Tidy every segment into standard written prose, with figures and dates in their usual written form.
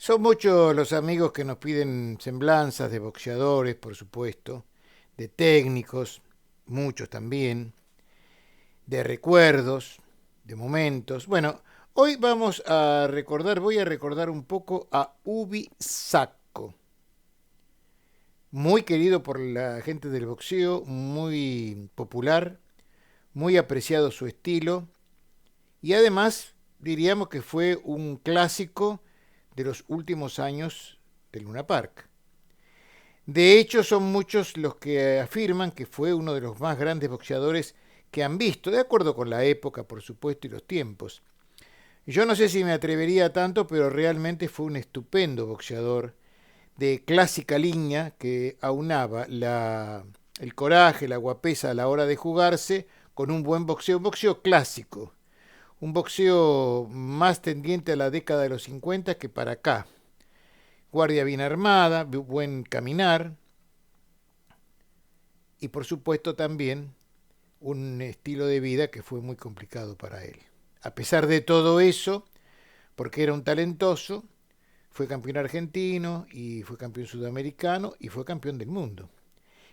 Son muchos los amigos que nos piden semblanzas de boxeadores, por supuesto, de técnicos, muchos también, de recuerdos, de momentos. Bueno, hoy voy a recordar un poco a Ubi Sacco, muy querido por la gente del boxeo, muy popular, muy apreciado su estilo y además diríamos que fue un clásico de los últimos años del Luna Park. De hecho, son muchos los que afirman que fue uno de los más grandes boxeadores que han visto, de acuerdo con la época, por supuesto, y los tiempos. Yo no sé si me atrevería a tanto, pero realmente fue un estupendo boxeador de clásica línea que aunaba el coraje, la guapesa a la hora de jugarse con un boxeo clásico, un boxeo más tendiente a la década de los 50 que para acá. Guardia bien armada, buen caminar, y por supuesto también un estilo de vida que fue muy complicado para él. A pesar de todo eso, porque era un talentoso, fue campeón argentino y fue campeón sudamericano y fue campeón del mundo.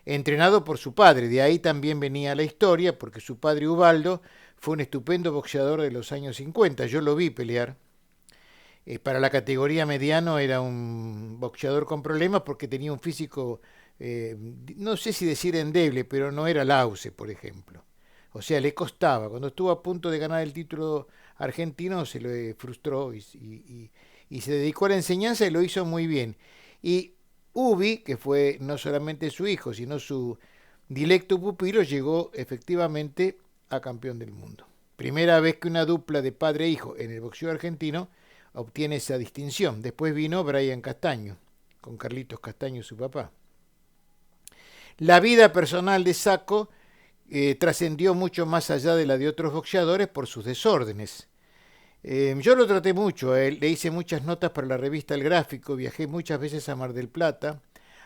Entrenado por su padre, de ahí también venía la historia, porque su padre Ubaldo fue un estupendo boxeador de los años 50. Yo lo vi pelear. Para la categoría mediano era un boxeador con problemas porque tenía un físico, no sé si decir endeble, pero no era Lauce, por ejemplo. O sea, le costaba. Cuando estuvo a punto de ganar el título argentino, se lo frustró y se dedicó a la enseñanza y lo hizo muy bien. Y Ubi, que fue no solamente su hijo, sino su directo pupilo, llegó efectivamente a campeón del mundo. Primera vez que una dupla de padre e hijo en el boxeo argentino obtiene esa distinción. Después vino Brian Castaño, con Carlitos Castaño, su papá. La vida personal de Sacco trascendió mucho más allá de la de otros boxeadores por sus desórdenes. Yo lo traté mucho, le hice muchas notas para la revista El Gráfico, viajé muchas veces a Mar del Plata,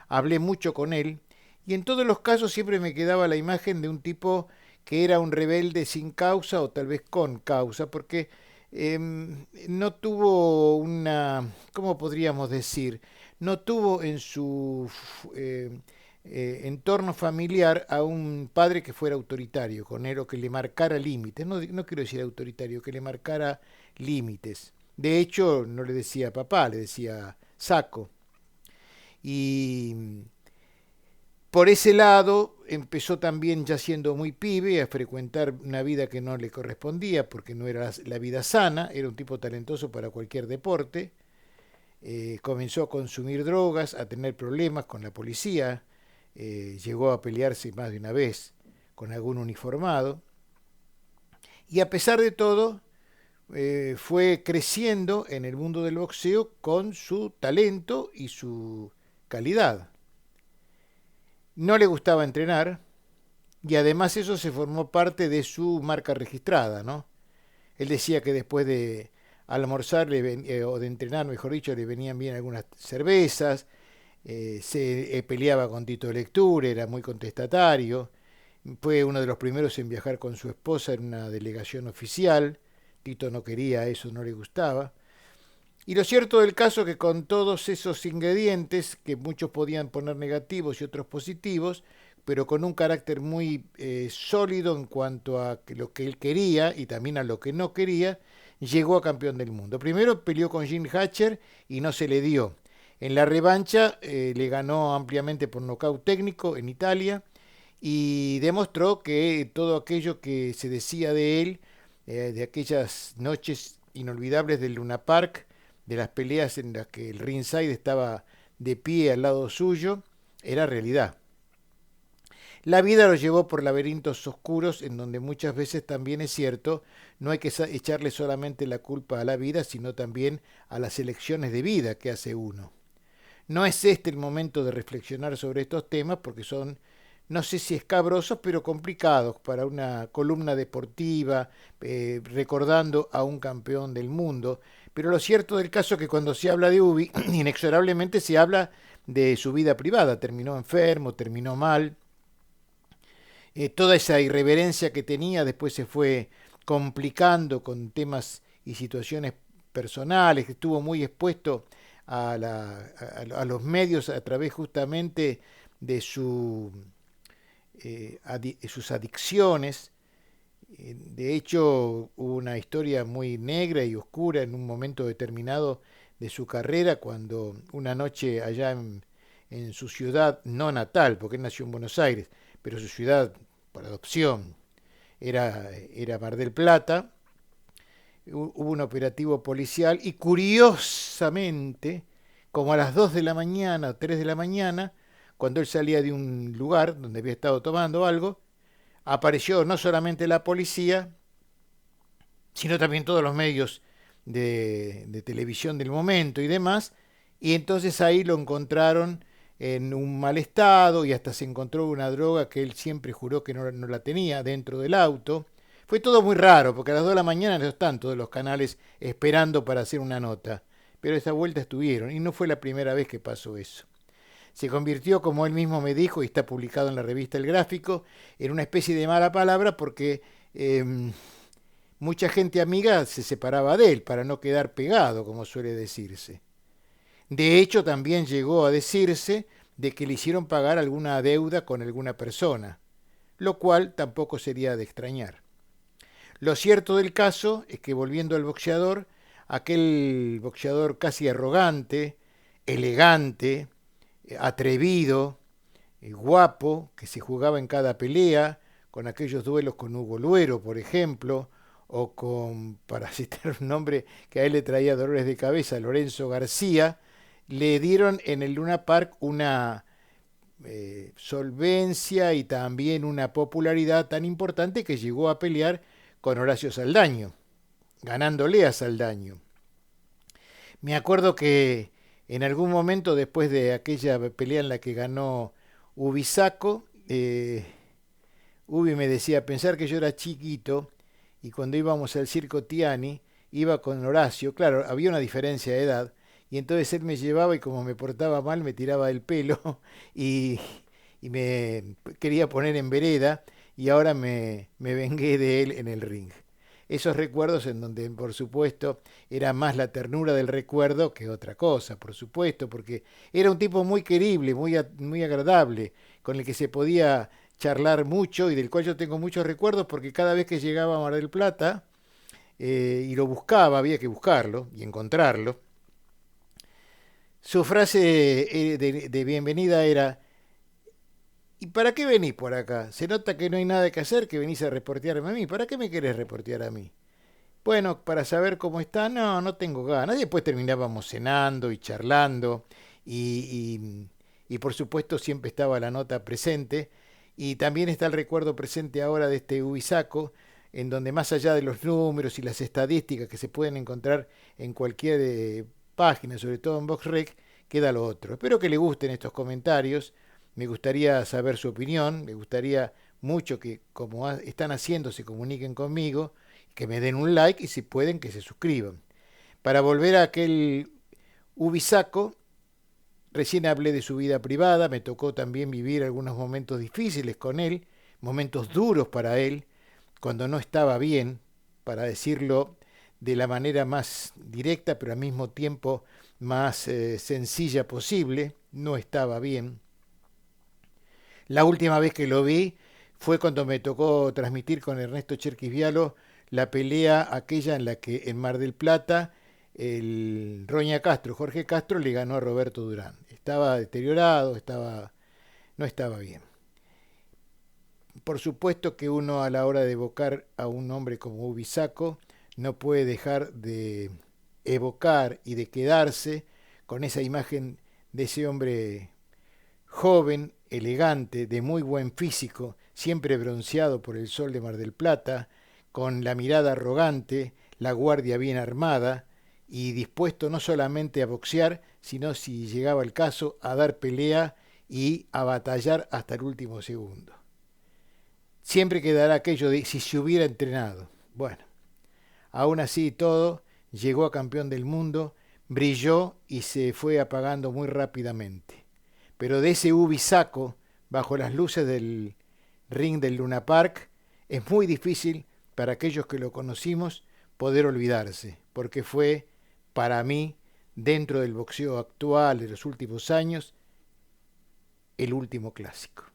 hablé mucho con él y en todos los casos siempre me quedaba la imagen de un tipo que era un rebelde sin causa o tal vez con causa, porque no tuvo una, ¿cómo podríamos decir? No tuvo en su entorno familiar a un padre que fuera autoritario con él o que le marcara límites. No, no quiero decir autoritario, que le marcara límites. De hecho, no le decía papá, le decía saco. Y por ese lado empezó también ya siendo muy pibe a frecuentar una vida que no le correspondía porque no era la vida sana, era un tipo talentoso para cualquier deporte. Comenzó a consumir drogas, a tener problemas con la policía, llegó a pelearse más de una vez con algún uniformado. Y a pesar de todo, fue creciendo en el mundo del boxeo con su talento y su calidad. No le gustaba entrenar y además eso se formó parte de su marca registrada, ¿no? Él decía que después de almorzar o de entrenar, mejor dicho, le venían bien algunas cervezas, se peleaba con Tito Lecture, era muy contestatario, fue uno de los primeros en viajar con su esposa en una delegación oficial, Tito no quería eso, no le gustaba. Y lo cierto del caso es que con todos esos ingredientes, que muchos podían poner negativos y otros positivos, pero con un carácter muy sólido en cuanto a lo que él quería y también a lo que no quería, llegó a campeón del mundo. Primero peleó con Jim Hatcher y no se le dio. En la revancha le ganó ampliamente por nocaut técnico en Italia y demostró que todo aquello que se decía de él, de aquellas noches inolvidables del Luna Park, de las peleas en las que el ringside estaba de pie al lado suyo, era realidad. La vida lo llevó por laberintos oscuros en donde muchas veces también es cierto, no hay que echarle solamente la culpa a la vida, sino también a las elecciones de vida que hace uno. No es este el momento de reflexionar sobre estos temas porque son, no sé si escabrosos, pero complicados para una columna deportiva, recordando a un campeón del mundo. Pero lo cierto del caso es que cuando se habla de Ubi, inexorablemente se habla de su vida privada. Terminó enfermo, terminó mal. Toda esa irreverencia que tenía después se fue complicando con temas y situaciones personales, que estuvo muy expuesto a los medios a través justamente de sus adicciones. De hecho, hubo una historia muy negra y oscura en un momento determinado de su carrera, cuando una noche allá en su ciudad no natal, porque él nació en Buenos Aires, pero su ciudad por adopción era Mar del Plata. Hubo un operativo policial y curiosamente, como a las 2 de la mañana o 3 de la mañana, cuando él salía de un lugar donde había estado tomando algo, apareció no solamente la policía, sino también todos los medios de televisión del momento y demás, y entonces ahí lo encontraron en un mal estado y hasta se encontró una droga que él siempre juró que no la tenía dentro del auto. Fue todo muy raro, porque a las 2 de la mañana no están todos los canales esperando para hacer una nota, pero esa vuelta estuvieron y no fue la primera vez que pasó eso. Se convirtió, como él mismo me dijo, y está publicado en la revista El Gráfico, en una especie de mala palabra porque mucha gente amiga se separaba de él para no quedar pegado, como suele decirse. De hecho, también llegó a decirse de que le hicieron pagar alguna deuda con alguna persona, lo cual tampoco sería de extrañar. Lo cierto del caso es que, volviendo al boxeador, aquel boxeador casi arrogante, elegante, atrevido, guapo, que se jugaba en cada pelea, con aquellos duelos con Hugo Luero, por ejemplo, o con, para citar un nombre que a él le traía dolores de cabeza, Lorenzo García, le dieron en el Luna Park una solvencia y también una popularidad tan importante que llegó a pelear con Horacio Saldaño, ganándole a Saldaño. Me acuerdo que en algún momento, después de aquella pelea en la que ganó Ubisaco, Ubi me decía, pensar que yo era chiquito y cuando íbamos al Circo Tiani, iba con Horacio, claro, había una diferencia de edad, y entonces él me llevaba y como me portaba mal me tiraba el pelo y, y me quería poner en vereda y ahora me vengué de él en el ring. Esos recuerdos en donde, por supuesto, era más la ternura del recuerdo que otra cosa, por supuesto, porque era un tipo muy querible, muy agradable, con el que se podía charlar mucho y del cual yo tengo muchos recuerdos porque cada vez que llegaba a Mar del Plata y lo buscaba, había que buscarlo y encontrarlo, su frase de bienvenida era: ¿y para qué venís por acá? Se nota que no hay nada que hacer, que venís a reportearme a mí. ¿Para qué me querés reportear a mí? Bueno, para saber cómo está, no, no tengo ganas. Y después terminábamos cenando y charlando y por supuesto siempre estaba la nota presente. Y también está el recuerdo presente ahora de este Ubisaco, en donde más allá de los números y las estadísticas que se pueden encontrar en cualquier página, sobre todo en VoxRec, queda lo otro. Espero que le gusten estos comentarios. Me gustaría saber su opinión, me gustaría mucho que, como están haciendo, se comuniquen conmigo, que me den un like y si pueden que se suscriban. Para volver a aquel Ubisaco, recién hablé de su vida privada, me tocó también vivir algunos momentos difíciles con él, momentos duros para él, cuando no estaba bien, para decirlo de la manera más directa, pero al mismo tiempo más sencilla posible, no estaba bien. La última vez que lo vi fue cuando me tocó transmitir con Ernesto Cherquisvialo la pelea aquella en la que en Mar del Plata el Roña Castro, Jorge Castro, le ganó a Roberto Durán. Estaba deteriorado, no estaba bien. Por supuesto que uno, a la hora de evocar a un hombre como Ubisaco, no puede dejar de evocar y de quedarse con esa imagen de ese hombre joven, elegante, de muy buen físico, siempre bronceado por el sol de Mar del Plata, con la mirada arrogante, la guardia bien armada y dispuesto no solamente a boxear, sino, si llegaba el caso, a dar pelea y a batallar hasta el último segundo. Siempre quedará aquello de si se hubiera entrenado. Bueno, aún así y todo, llegó a campeón del mundo, brilló y se fue apagando muy rápidamente. Pero de ese Ubisaco, bajo las luces del ring del Luna Park, es muy difícil para aquellos que lo conocimos poder olvidarse, porque fue, para mí, dentro del boxeo actual de los últimos años, el último clásico.